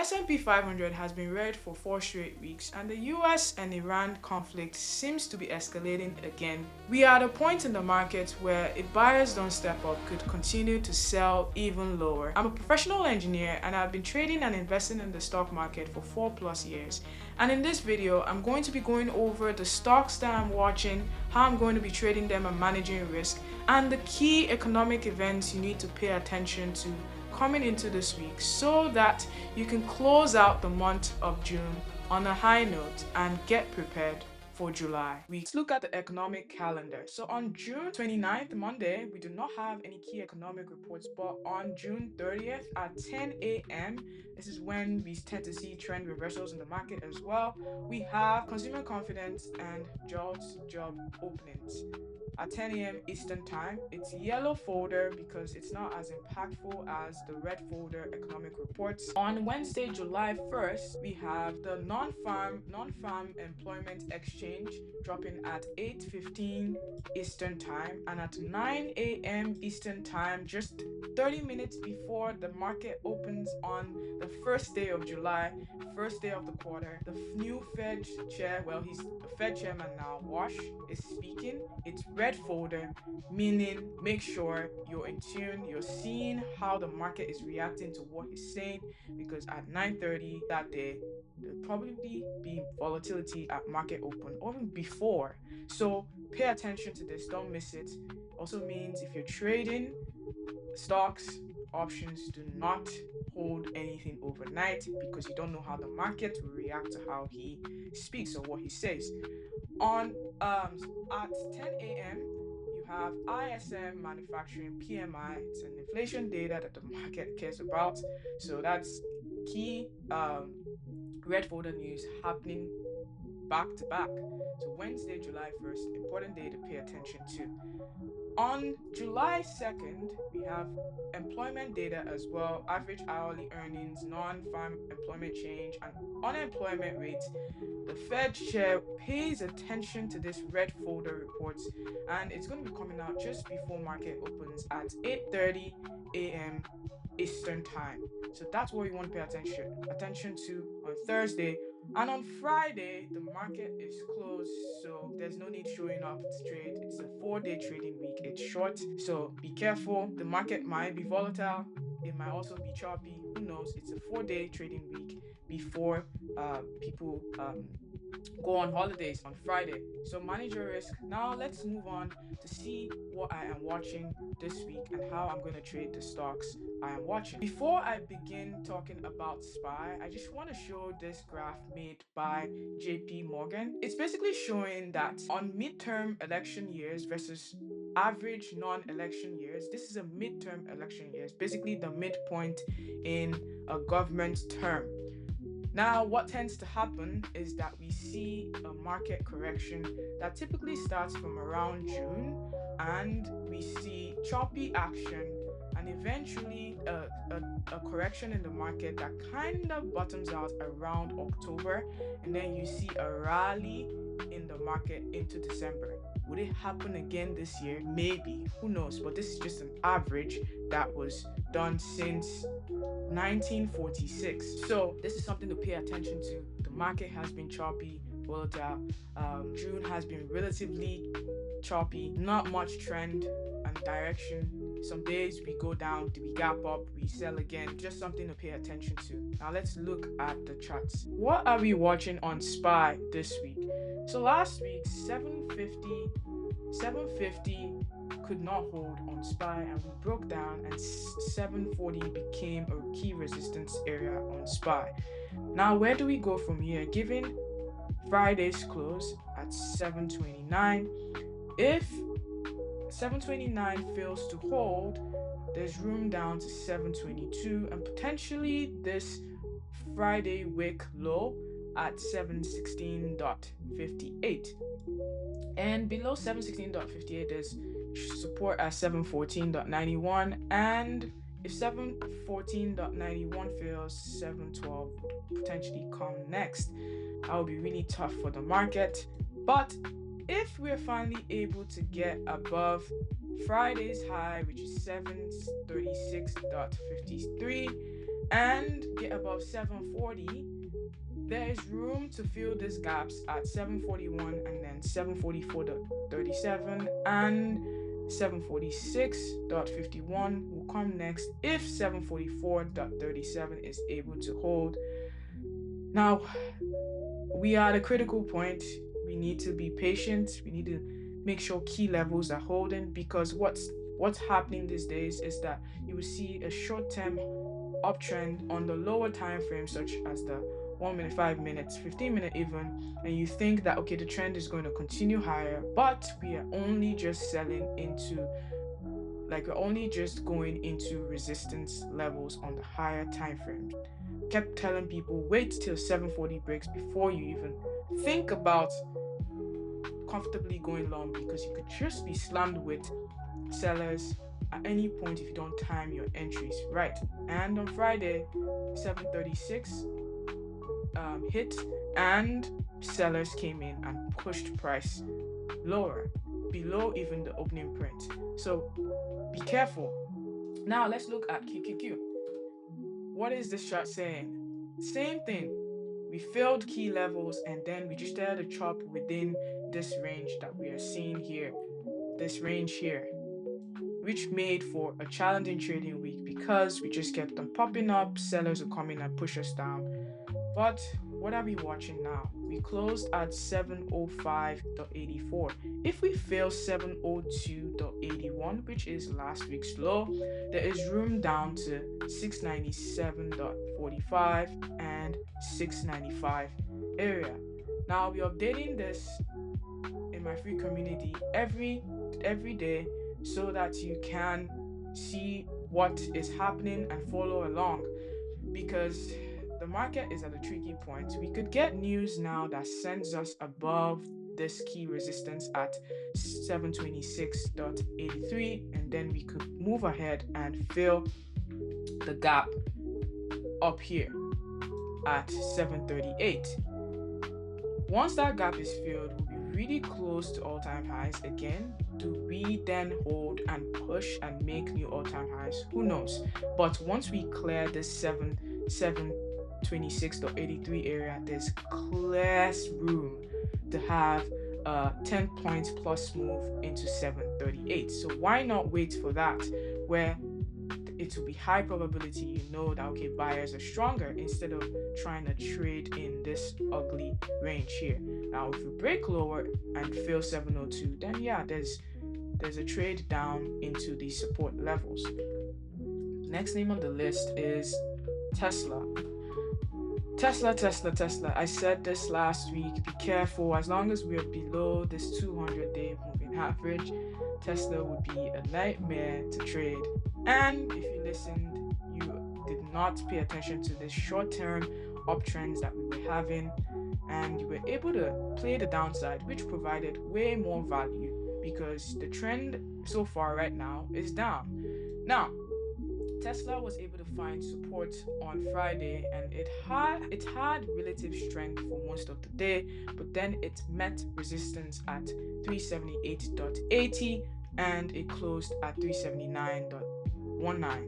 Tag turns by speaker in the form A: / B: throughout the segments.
A: S&P 500 has been red for 4 straight weeks, and the US and Iran conflict seems to be escalating again. We are at a point in the market where if buyers don't step up, could continue to sell even lower. I'm a professional engineer and I've been trading and investing in the stock market for 4+ years. And in this video, I'm going to be going over the stocks that I'm watching, how I'm going to be trading them and managing risk, and the key economic events you need to pay attention to coming into this week so that you can close out the month of June on a high note and get prepared for July. Let's look at the economic calendar. So on June 29th, Monday, we do not have any key economic reports, but on June 30th at 10 a.m., this is when we tend to see trend reversals in the market as well. We have consumer confidence and job openings at 10 a.m. Eastern Time. It's yellow folder because it's not as impactful as the red folder economic reports. On Wednesday, July 1st, we have the non-farm employment exchange dropping at 8:15 Eastern Time, and at 9 a.m. Eastern Time, just 30 minutes before the market opens on the first day of July, first day of the quarter, the new Fed chair, well, he's the Fed chairman now, Wash, is speaking. It's red folder, meaning make sure you're in tune, you're seeing how the market is reacting to what he's saying, because at 9:30 that day, there'll probably be volatility at market open or even before. So pay attention to this, don't miss it. Also means if you're trading stocks, options, do not hold anything overnight because you don't know how the market will react to how he speaks or what he says. On at 10 a.m. you have ISM manufacturing PMI. It's an inflation data that the market cares about. So that's key red folder news happening back to back. So Wednesday, July 1st, important day to pay attention to. On July 2nd, we have employment data as well, average hourly earnings, non-farm employment change, and unemployment rates. The Fed chair pays attention to this red folder reports, and it's going to be coming out just before market opens at 8:30 a.m. Eastern Time. So that's what you want to pay attention to on Thursday. And on Friday, the market is closed, so there's no need showing up to trade. It's a 4-day trading week. It's short, so be careful. The market might be volatile. It might also be choppy. Who knows? It's a 4-day trading week before people go on holidays on Friday. So manage your risk. Now let's move on to see what I am watching this week and how I'm going to trade the stocks I am watching. Before I begin talking about SPY, I just want to show this graph made by JP Morgan. It's basically showing that on midterm election years versus average non-election years, this is a midterm election years, basically the midpoint in a government term. Now, what tends to happen is that we see a market correction that typically starts from around June, and we see choppy action and eventually a correction in the market that kind of bottoms out around October, and then you see a rally in the market into December. Would it happen again this year? Maybe. Who knows? But this is just an average that was done since 1946. So this is something to pay attention to. The market has been choppy, volatile. June has been relatively choppy, not much trend and direction. Some days we go down, we gap up, we sell again. Just something to pay attention to. Now let's look at the charts. What are we watching on SPY this week? So last week, 750 could not hold on SPY, and we broke down, and 740 became a key resistance area on SPY. Now where do we go from here given Friday's close at 729? If 729 fails to hold, there's room down to 722 and potentially this Friday wick low at 716.58. And below 716.58 there's support at 714.91, and if 714.91 fails, 712 would potentially come next. That would be really tough for the market. But if we're finally able to get above Friday's high, which is 736.53, and get above 740, there is room to fill these gaps at 741 and then 744.37 and 746.51 will come next if 744.37 is able to hold. Now, we are at a critical point. We need to be patient. We need to make sure key levels are holding, because what's happening these days is that you will see a short-term uptrend on the lower time frame, such as the 1 minute, 5 minutes, 15 minute even, and you think that okay, the trend is going to continue higher, but we are only just we're only just going into resistance levels on the higher time frames. Kept telling people wait till 740 breaks before you even think about comfortably going long, because you could just be slammed with sellers at any point if you don't time your entries right. And on Friday, 736 hit and sellers came in and pushed price lower, below even the opening print. So be careful. Now let's look at QQQ. What is this chart saying? Same thing. We filled key levels and then we just started to chop within this range that we are seeing here, this range here, which made for a challenging trading week because we just kept on popping up. Sellers will come in and push us down. But what are we watching now? We closed at 705.84. If we fail 702.81, which is last week's low, there is room down to 697.45 and 695 area. Now I'll be updating this in my free community every day so that you can see what is happening and follow along, because the market is at a tricky point. We could get news now that sends us above this key resistance at 726.83, and then we could move ahead and fill the gap up here at 738. Once that gap is filled, we'll be really close to all-time highs again. Do we then hold and push and make new all-time highs? Who knows? But once we clear this 726.83 area, there's clear room to have a 10 points plus move into 738. So why not wait for that, where it will be high probability you know that okay, buyers are stronger, instead of trying to trade in this ugly range here. Now if we break lower and fail 702, then yeah, there's a trade down into the support levels. Next name on the list is Tesla. Tesla. I said this last week, be careful. As long as we're below this 200-day moving average, Tesla would be a nightmare to trade. And if you listened, you did not pay attention to the short-term uptrends that we were having, and you were able to play the downside, which provided way more value, because the trend so far right now is down. Now, Tesla was able to find support on Friday, and it had relative strength for most of the day, but then it met resistance at 378.80 and it closed at 379.19.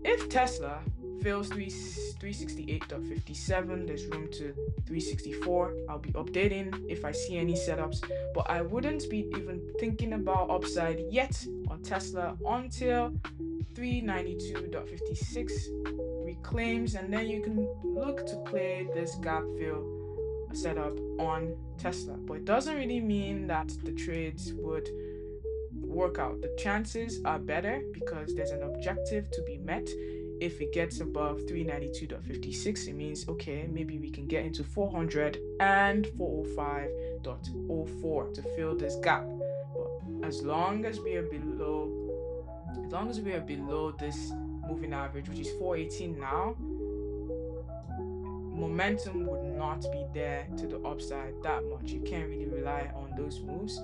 A: If Tesla fails 368.57, there's room to 364. I'll be updating if I see any setups, but I wouldn't be even thinking about upside yet on Tesla until 392.56 reclaims, and then you can look to play this gap fill setup on Tesla. But it doesn't really mean that the trades would work out. The chances are better because there's an objective to be met. If it gets above 392.56, it means okay, maybe we can get into 400 and 405.04 to fill this gap. But as long as we are below this moving average, which is 418 now, momentum would not be there to the upside that much. You can't really rely on those moves.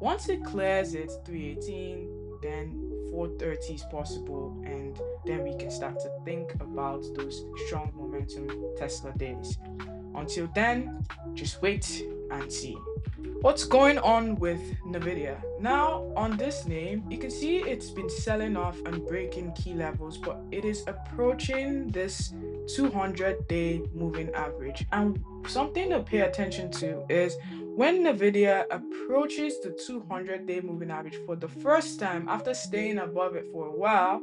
A: Once it clears it 318, then 430 is possible, and then we can start to think about those strong momentum Tesla days. Until then, just wait and see. What's going on with Nvidia? Now, on this name, you can see it's been selling off and breaking key levels, but it is approaching this 200-day moving average. And something to pay attention to is when Nvidia approaches the 200-day moving average for the first time after staying above it for a while,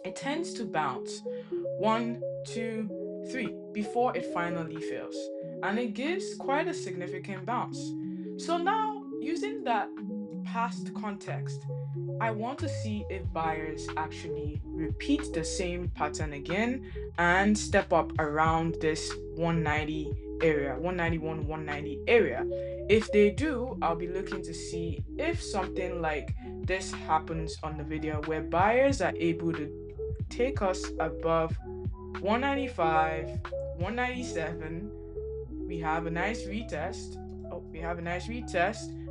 A: it tends to bounce 1, 2, 3 before it finally fails, and it gives quite a significant bounce. So now, using that past context, I want to see if buyers actually repeat the same pattern again and step up around this 190 area, 191, 190 area. If they do, I'll be looking to see if something like this happens on the video where buyers are able to take us above 195, 197. We have a nice retest.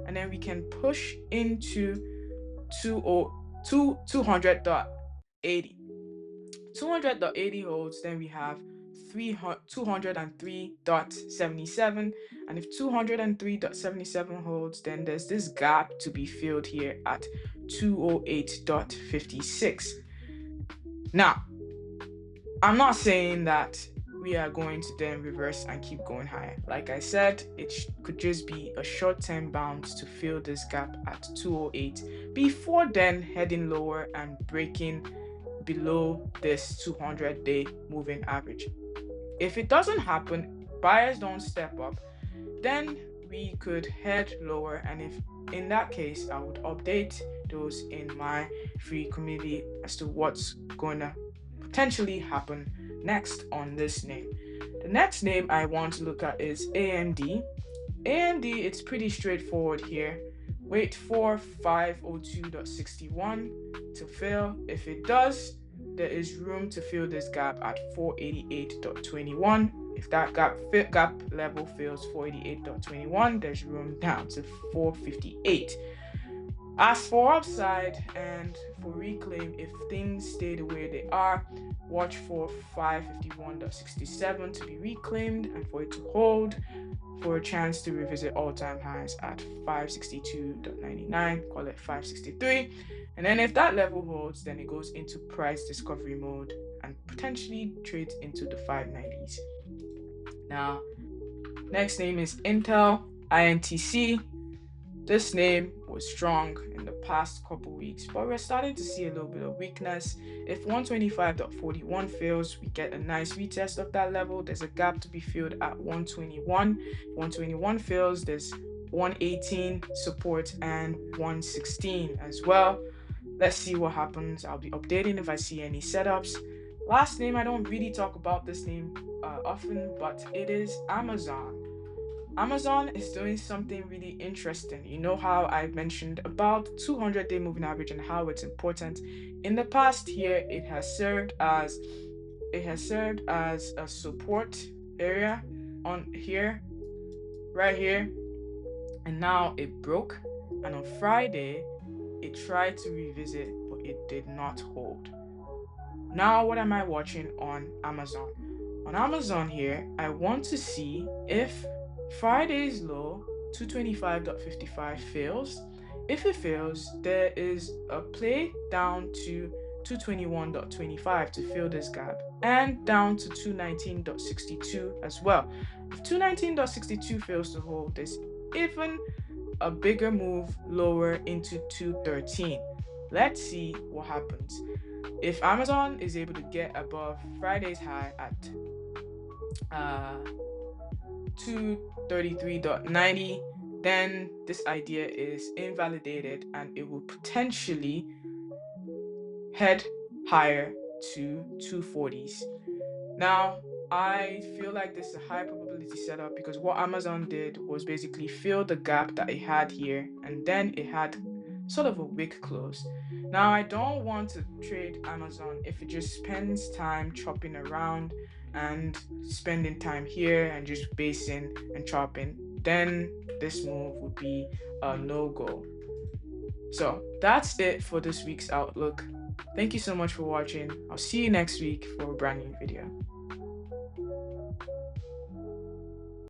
A: And then we can push into 200.80. 200.80 holds, then we have 203.77. And if 203.77 holds, then there's this gap to be filled here at 208.56. Now, I'm not saying that we are going to then reverse and keep going higher. Like I said, it could just be a short-term bounce to fill this gap at 208 before then heading lower and breaking below this 200-day moving average. If it doesn't happen, buyers don't step up, then we could head lower, and if in that case, I would update those in my free community as to what's going to potentially happen next on this name. The next name I want to look at is AMD. AMD, it's pretty straightforward here. Wait for 502.61 to fill. If it does, there is room to fill this gap at 488.21. If that gap level fills 488.21, there's room down to 458. As for upside and for reclaim, if things stay the way they are, watch for 551.67 to be reclaimed and for it to hold, for a chance to revisit all-time highs at 562.99, call it 563. And then if that level holds, then it goes into price discovery mode and potentially trades into the 590s. Now, next name is Intel, INTC. This name was strong in the past couple weeks, but we're starting to see a little bit of weakness. If 125.41 fails, we get a nice retest of that level. There's a gap to be filled at 121. 121 fails, there's 118 support and 116 as well. Let's see what happens. I'll be updating if I see any setups. Last name, I don't really talk about this name often, but it is Amazon. Amazon is doing something really interesting. You know how I mentioned about 200-day moving average and how it's important. In the past year, it has served as a support area on here, right here, and now it broke. And on Friday, it tried to revisit, but it did not hold. Now, what am I watching on Amazon? On Amazon here, I want to see if Friday's low, 225.55 fails. If it fails, there is a play down to 221.25 to fill this gap and down to 219.62 as well. If 219.62 fails to hold, there's even a bigger move lower into 213. Let's see what happens. If Amazon is able to get above Friday's high at 233.90, then this idea is invalidated and it will potentially head higher to 240s. Now, I feel like this is a high probability setup because what Amazon did was basically fill the gap that it had here, and then it had sort of a wick close. Now, I don't want to trade Amazon if it just spends time chopping around and spending time here and just basing and chopping. Then this move would be a no-go. So that's it for this week's outlook. Thank you so much for watching. I'll see you next week for a brand new video.